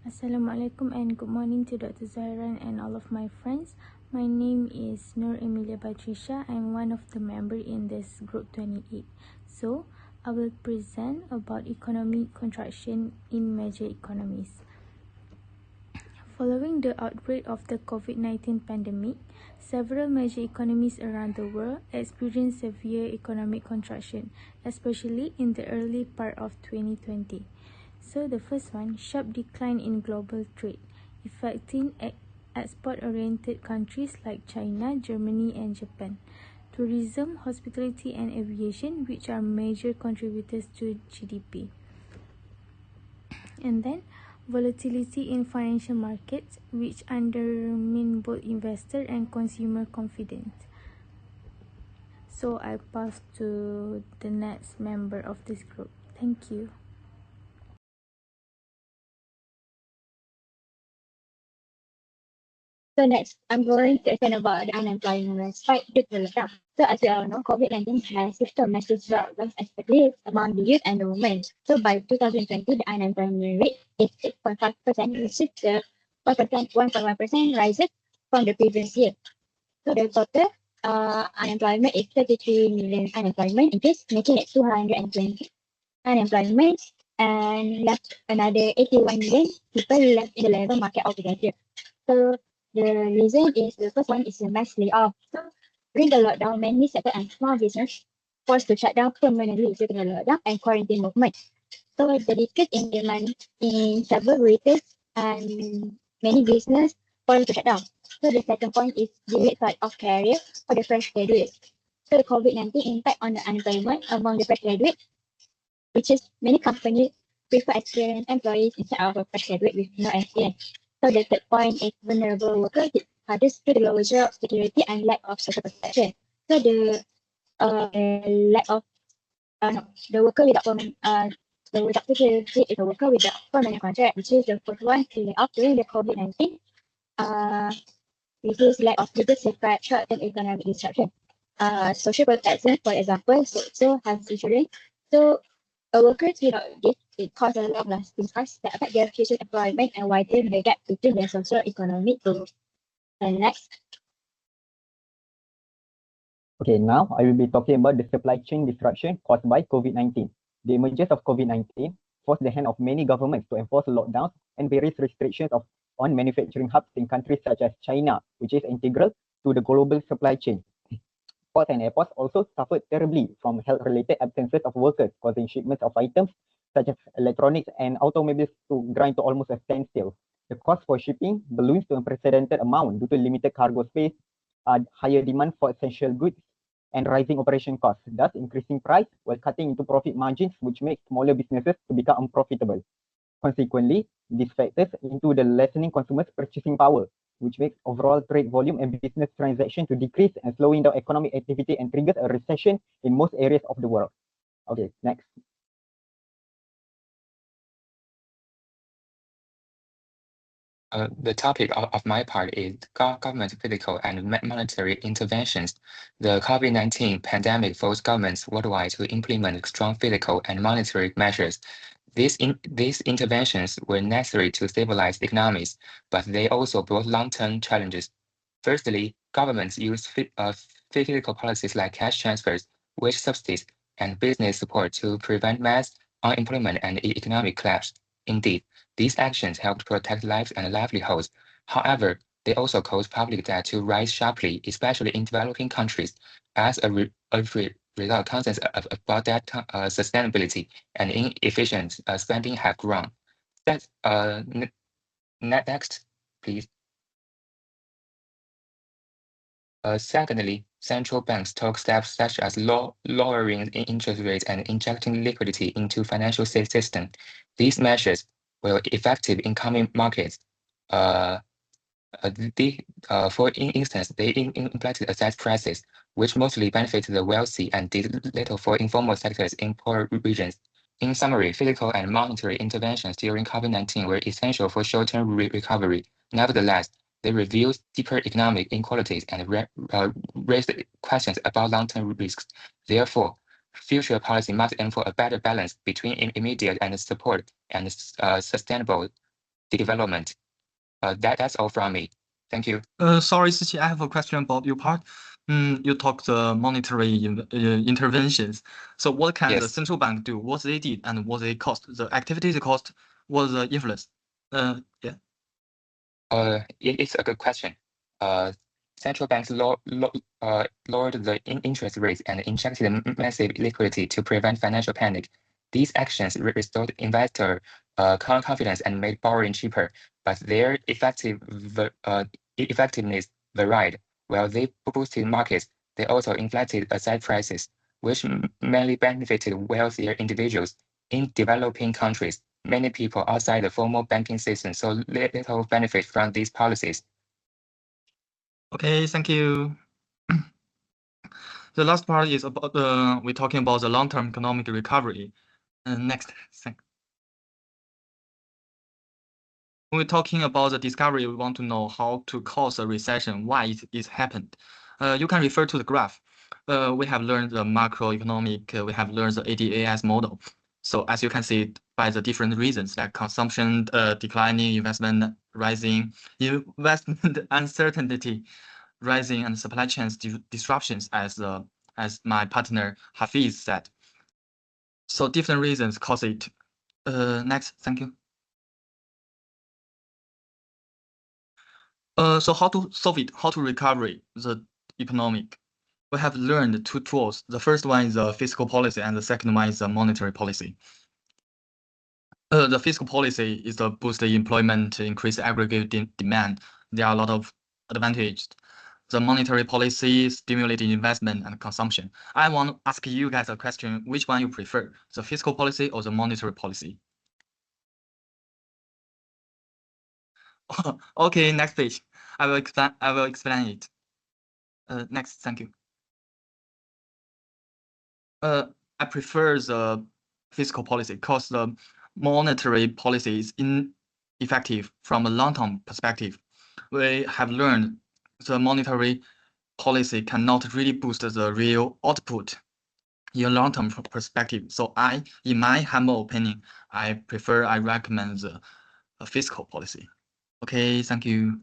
Assalamualaikum and good morning to Dr. Zahran and all of my friends. My name is Nur Emilia Patricia. I'm one of the members in this group 28. So, I will present about economic contraction in major economies. Following the outbreak of the COVID-19 pandemic, several major economies around the world experienced severe economic contraction, especially in the early part of 2020. So the first one, sharp decline in global trade, affecting export-oriented countries like China, Germany, and Japan. Tourism, hospitality, and aviation, which are major contributors to GDP. And then volatility in financial markets, which undermine both investor and consumer confidence. So I pass to the next member of this group. Thank you. So next, I'm going to explain about the unemployment spike due to the lockdown. So as we all know, COVID-19 has shifted a massive drop, especially among the youth and the women. So by 2020, the unemployment rate is 6.5%, which is the 1.1% rise from the previous year. So the total unemployment is 33 million unemployment increase, making it 220 unemployment, and left another 81 million people left in the labor market altogether. So the reason is the first one is the mass layoff. So during the lockdown, many sector and small business forced to shut down permanently due to the lockdown and quarantine movement. So the decrease in demand in several retail and many business forced to shut down. So the second point is delayed start of career for the fresh graduates. So the COVID-19 impact on the unemployment among the fresh graduates, which is many companies prefer experienced employees instead of a fresh graduate with no experience. So the third point is vulnerable workers due to the lower job security and lack of social protection. So the lack of no, the worker without the job security is a worker without permanent contract, which is the first one to lay off during the COVID-19. This is lack of legal safeguard, short-term economic disruption. Social protection, for example, so health insurance. So workers without this, it causes a lot of lasting scars that affect their future employment and widen the gap between their socio-economic goals. And next. Okay, now I will be talking about the supply chain disruption caused by COVID-19. The emergence of COVID-19 forced the hand of many governments to enforce lockdowns and various restrictions on manufacturing hubs in countries such as China, which is integral to the global supply chain. Ports and airports also suffered terribly from health-related absences of workers, causing shipments of items such as electronics and automobiles to grind to almost a standstill. The cost for shipping balloons to unprecedented amount due to limited cargo space, higher demand for essential goods, and rising operation costs, thus increasing price while cutting into profit margins, which makes smaller businesses to become unprofitable. Consequently, these factors into the lessening consumers' purchasing power, which makes overall trade volume and business transaction to decrease and slowing down economic activity and triggers a recession in most areas of the world. Okay, next. The topic of my part is government fiscal and monetary interventions. The COVID-19 pandemic forced governments worldwide to implement strong fiscal and monetary measures. These interventions were necessary to stabilize economies, but they also brought long-term challenges. Firstly, governments used fiscal policies like cash transfers, wage subsidies, and business support to prevent mass unemployment and economic collapse. Indeed, these actions helped protect lives and livelihoods. However, they also caused public debt to rise sharply, especially in developing countries. As a result, concerns about debt sustainability and inefficient spending have grown. Next, please. Secondly, central banks took steps such as lowering interest rates and injecting liquidity into financial system. These measures were effective in coming markets. For instance, they implemented asset prices, which mostly benefited the wealthy and did little for informal sectors in poor regions. In summary, fiscal and monetary interventions during COVID-19 were essential for short-term recovery. Nevertheless, they revealed deeper economic inequalities and raised questions about long-term risks. Therefore, future policy must aim for a better balance between immediate and support and sustainable development. That's all from me. Thank you. Sorry, Siqi, I have a question about your part. You talked the monetary interventions. So what can the Yes. central bank do? What they did and what they cost? The activity, the cost, what the influence? Yeah. It's a good question. Central banks lowered the interest rates and injected massive liquidity to prevent financial panic. These actions restored investor confidence and made borrowing cheaper, but their effectiveness varied. While they boosted markets, they also inflated asset prices, which mainly benefited wealthier individuals. In developing countries, many people outside the formal banking system saw little benefit from these policies. Okay, thank you. The last part is about we're talking about the long-term economic recovery. Next, thanks. When we're talking about the discovery, we want to know how to cause a recession, why it happened. You can refer to the graph. We have learned the macroeconomic, we have learned the ADAS model. So as you can see, by the different reasons like consumption declining, investment rising, investment uncertainty rising, and supply chains disruptions, as my partner Hafiz said. So different reasons cause it. Next, thank you. So how to solve it? How to recover the economic? We have learned two tools. The first one is the fiscal policy, and the second one is the monetary policy. The fiscal policy is to boost the employment, increase aggregate demand. There are a lot of advantages. The monetary policy stimulated investment and consumption. I want to ask you guys a question: which one you prefer, the fiscal policy or the monetary policy? Okay, next page. I will explain it. Next, thank you. I prefer the fiscal policy because the monetary policy is ineffective from a long-term perspective. We have learned the monetary policy cannot really boost the real output in a long-term perspective. So in my humble opinion, I recommend the fiscal policy. Okay, thank you.